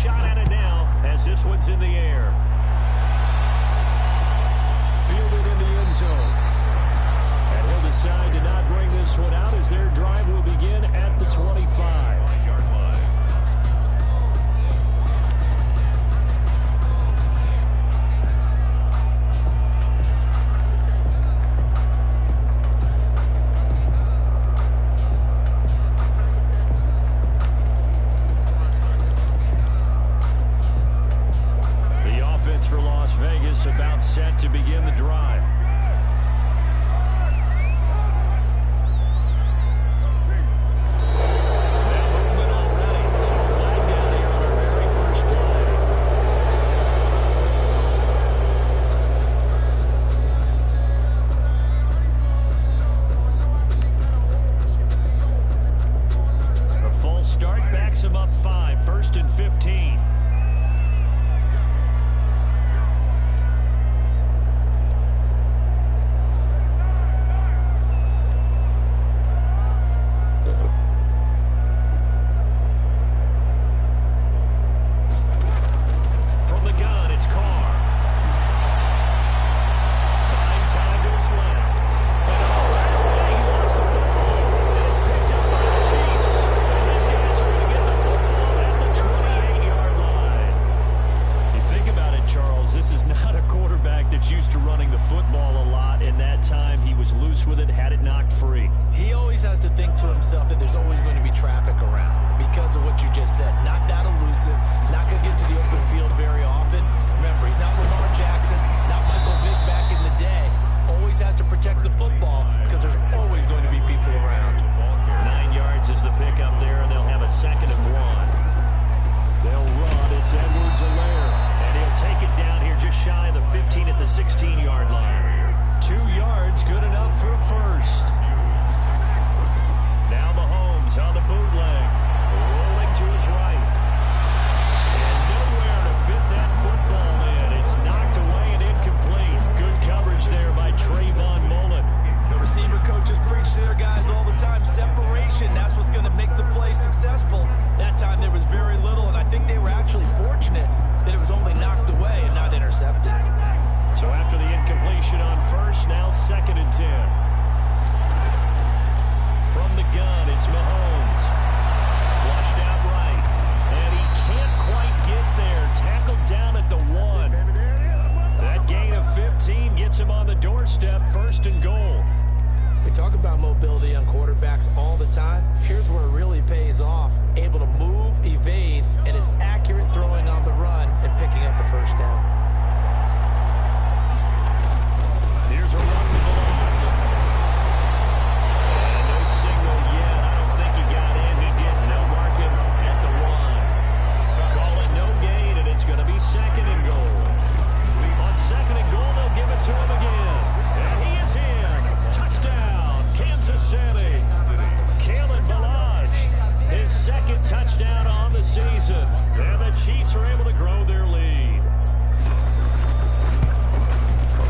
shot at it now as this one's in the air. Fielded in the end zone. And he'll decide to not bring this one out as their drive will begin at the 25-yard line. The offense for Las Vegas about set to begin the drive. Him up 5, 1st and 15. From the gun, it's Carr. 9 tackles left. And right away, he lost the football. And it's picked up by the Chiefs. And these guys are going to get the football at the 28-yard line. You think about it, Charles, this is not a quarterback that's used to running the football a lot. In that time, he was loose with it, had it knocked free. He always has to think to himself that there's always going to be traffic around because of what you just said. Not that elusive, not going to get to the open field very often. Remember, he's not Lamar Jackson, not Michael Vick back in the day. Always has to protect the football because there's always going to be people around. 9 yards is the pickup there, and they'll have a 2nd and 1. They'll run. It's Edwards-Helaire, and he'll take it down here just shy of the 15 at the 16-yard line. 2 yards, good enough for a first. Now Mahomes on the bootleg, rolling to his right. And nowhere to fit that football in. It's knocked away and incomplete. Good coverage there by Trayvon Mullen. The receiver coaches preach to their guys all the time. Separation, that's what's going to make the play successful. That time there was very little, and I think they were actually fortunate that it was only knocked away and not intercepted. So after the incompletion on first, now 2nd and 10. From the gun, it's Mahomes. Flushed out right. And he can't quite get there. Tackled down at the 1. That gain of 15 gets him on the doorstep, 1st and goal. We talk about mobility on quarterbacks all the time. Here's where it really pays off. Able to move, evade, and is accurate throwing on the run and picking up a first down. Here's a run to the launch. And no signal yet. I don't think he got in. He didn't. They'll mark him at the 1. Call it no gain, and it's going to be 2nd and goal. On 2nd and goal, they'll give it to him again. And he is in. Touchdown, Kansas City. Kalen Ballage, his 2nd touchdown on the season. And the Chiefs are able to grow their lead.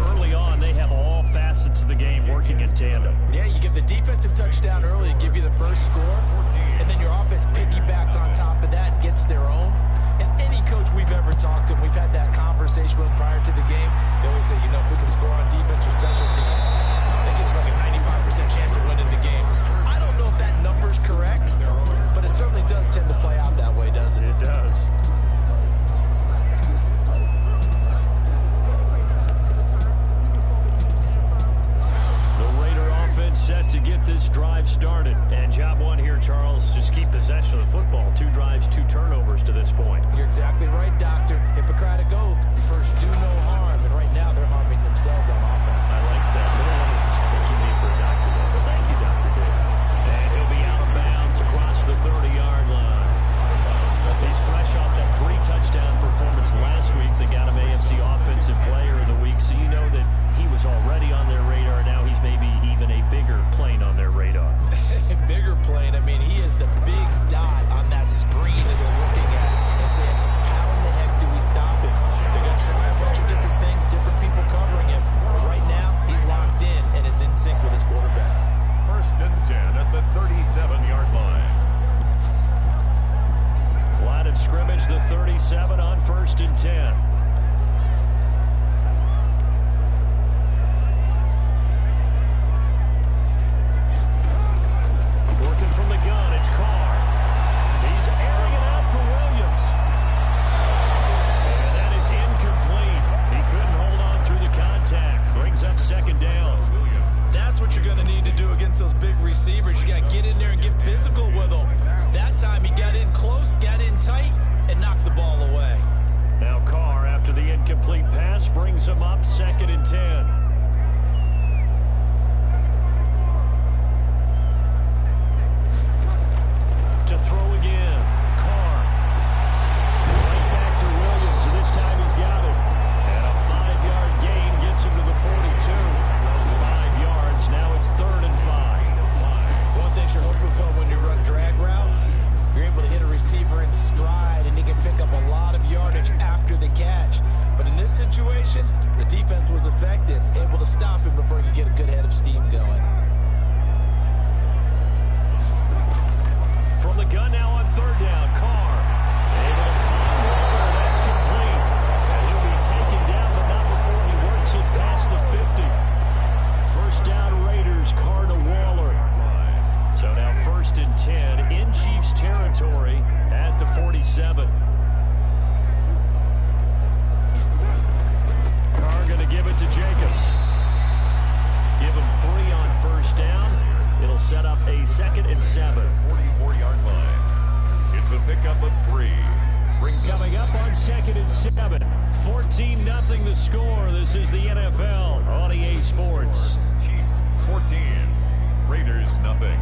Early on, they have all facets of the game working in tandem. Yeah, you give the defensive touchdown early to give you the first score, and then your offense piggybacks on top of that and gets their own. And any coach we've ever talked to, we've had that conversation with prior to the game, they always say, you know, if we can score on defense or special teams, that gives like a 95% chance of winning the game. I don't know if that number's correct, but it certainly does tend to play out that way, doesn't it? It does. Offense set to get this drive started. And job 1 here, Charles, just keep possession of the football. 2 drives. scrimmage, the 37 on 1st and 10. Working from the gun, it's Carr. He's airing it out for Williams. And that is incomplete. He couldn't hold on through the contact. Brings up 2nd down. That's what you're going to need to do against those big receivers. You got to get in there and get physical with them. That time he got in close, got in tight, and knocked the ball away. Now Carr, after the incomplete pass, brings him up 2nd and 10. To throw again. Carr. Right back to Williams, and this time he's got it. And a 5-yard gain gets him to the 42. 5 yards, now it's 3rd and 5. One thing you're hoping for when you run drag routes, you're able to hit a receiver in stride, and he can pick up a lot of yardage after the catch. But in this situation, the defense was effective, able to stop him before he could get a good head of steam going. From the gun now on 3rd down, Carr. Able to find Waller, that's complete. And he'll be taken down, but not before he works it past the 50. 1st down Raiders, Carr to Waller. So now 1st and 10 in Chiefs territory at the 47. Carr going to give it to Jacobs. Give him 3 on 1st down. It'll set up a 2nd and 7. 44-yard line. It's a pickup of 3. Coming up on 2nd and 7. 14-0 the score. This is the NFL on EA Sports. Chiefs 14. Raiders nothing.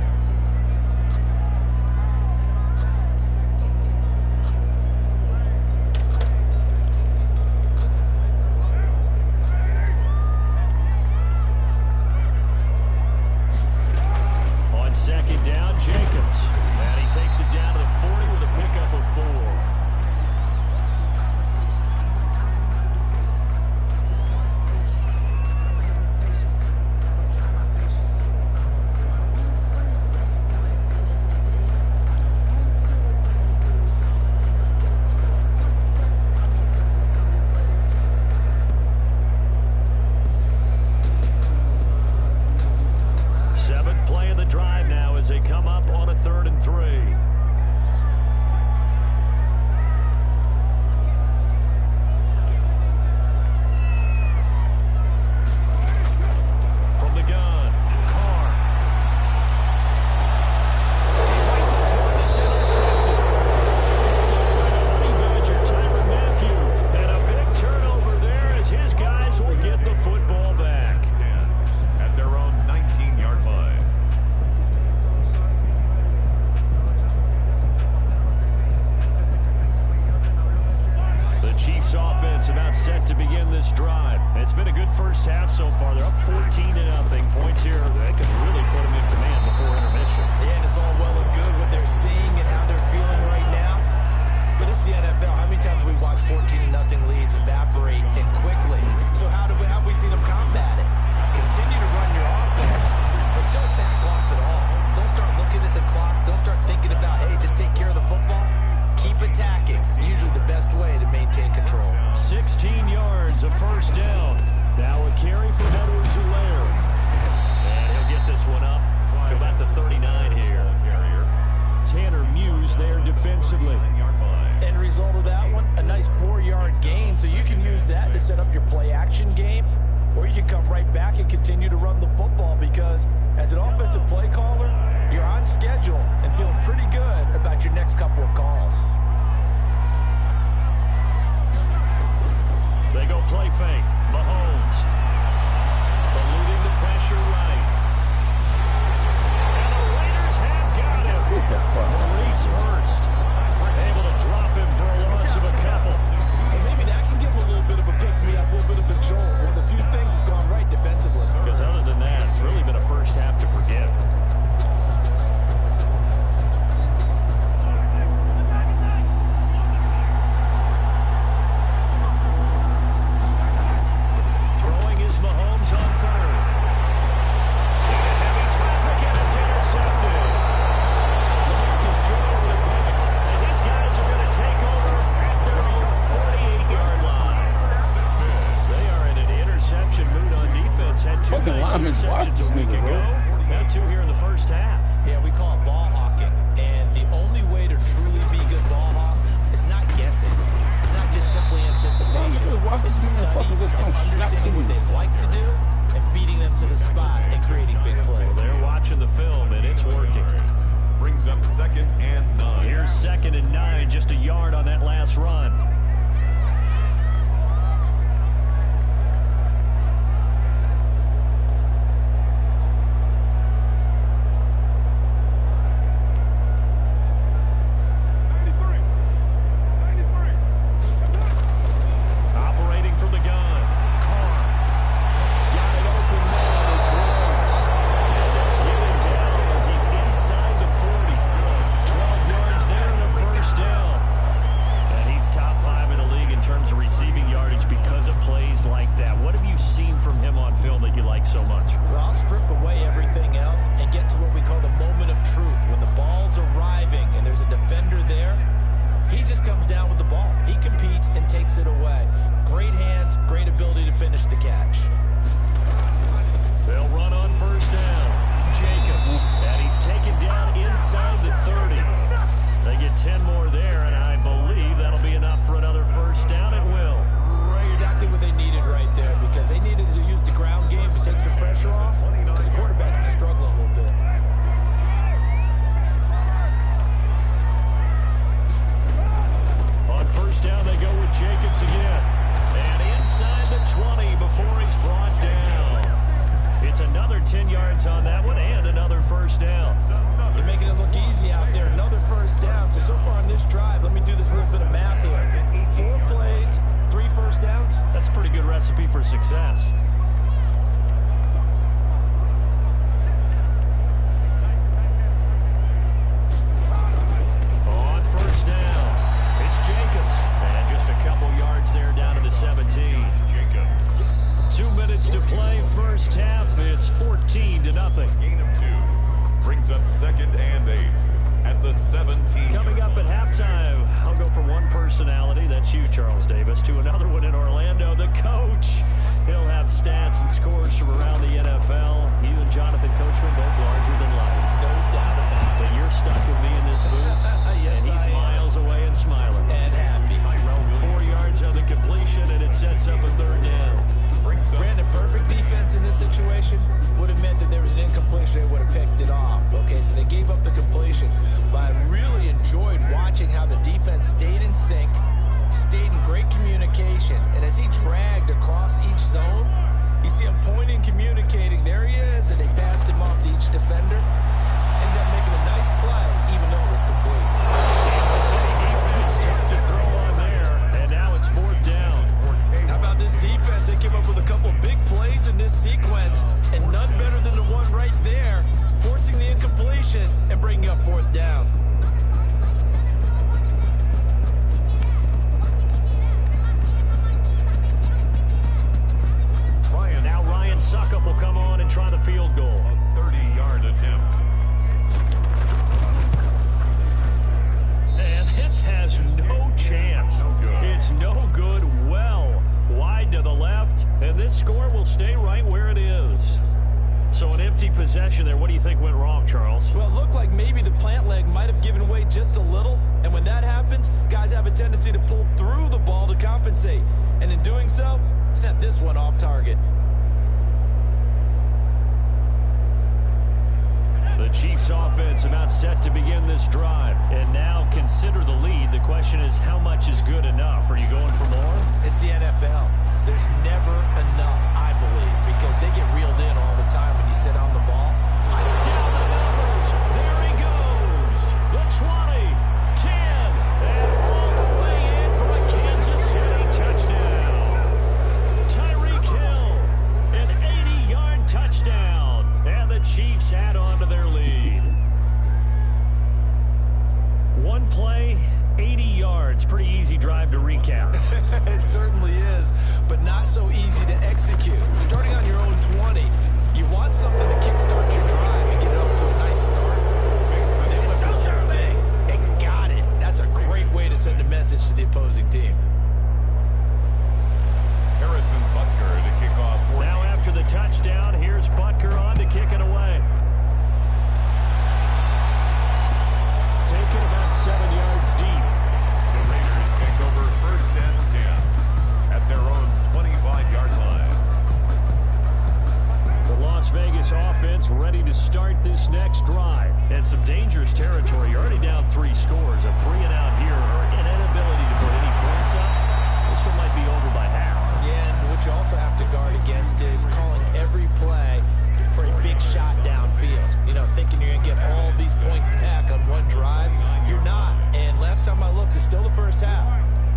On 2nd down, Jacobs. And he takes it down to the 40 with a pickup of 4. Drive now as they come up on a 3rd and 3. From the gun, Carr. He rifles one, it's intercepted. Picked up by the Honey Badger, Tyrann Mathieu. And a big turnover there as his guys will get the football back. 10 at their own 19-yard line. Chiefs offense about set to begin this drive. It's been a good first half so far. They're up 14-0. Points here that could really put them in command before intermission. Yeah, and it's all well and good what they're seeing and how they're feeling right now. But it's the NFL. How many times have we watched 14-0 leads evaporate and quickly? So how have we seen them combat it? Continue to run your offense, but don't back off at all. Don't start looking at the clock. Don't start thinking about, hey, just take care of the football. Keep attacking. Usually the best way to maintain control. 16 yards, a 1st down. Now a carry for Edwards-Helaire. And he'll get this one up to about the 39 here. Tanner Muse there defensively. End result of that one, a nice 4-yard gain. So you can use that to set up your play-action game, or you can come right back and continue to run the football because as an offensive play caller, you're on schedule and feeling pretty good about your next couple of calls. They go play fake. Mahomes eluding the pressure right. And the Raiders have got him. Maurice Hurst able to drop him for a loss of a couple. Well, maybe that can give him a little bit of a pick-me-up, a little bit of a jolt. One of the few things has gone right defensively. Because other than that, it's really been a first half to forget. interceptions a week ago. Now 2 here in the first half. Yeah, we call it ball hawking. And the only way to truly be good ball hawks is not guessing. It's not just simply anticipation. It's study and understanding what they'd like to do and beating them to the spot and creating big plays. Well, they're watching the film, and it's working. Brings up 2nd and 9. Here's 2nd and 9, just a yard on that last run. the touchdown. Here's Butker on to kick it away. Taken about 7 yards deep. The Raiders take over 1st and 10 at their own 25-yard line. The Las Vegas offense ready to start this next drive. And some dangerous territory. You're already down 3 scores. A 3-and-out here or an inability to put any points up. This one might be over by half. Yeah, and what you also have to guard against is calling every play for a big shot downfield. You know, thinking you're going to get all these points back on one drive. You're not. And last time I looked, it's still the first half.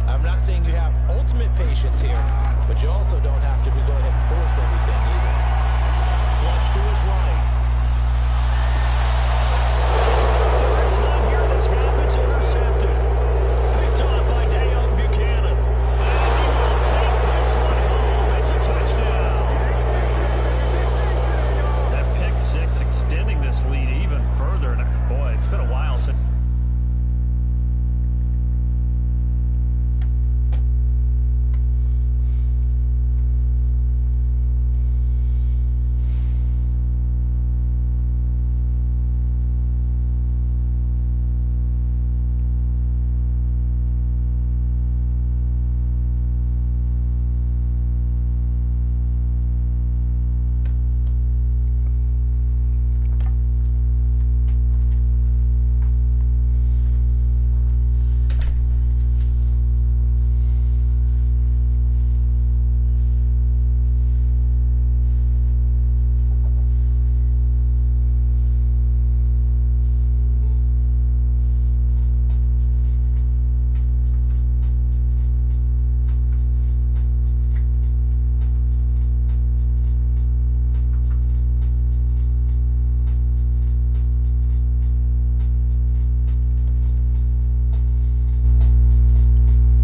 I'm not saying you have ultimate patience here, but you also don't have to go ahead and force everything either. Flush to his right.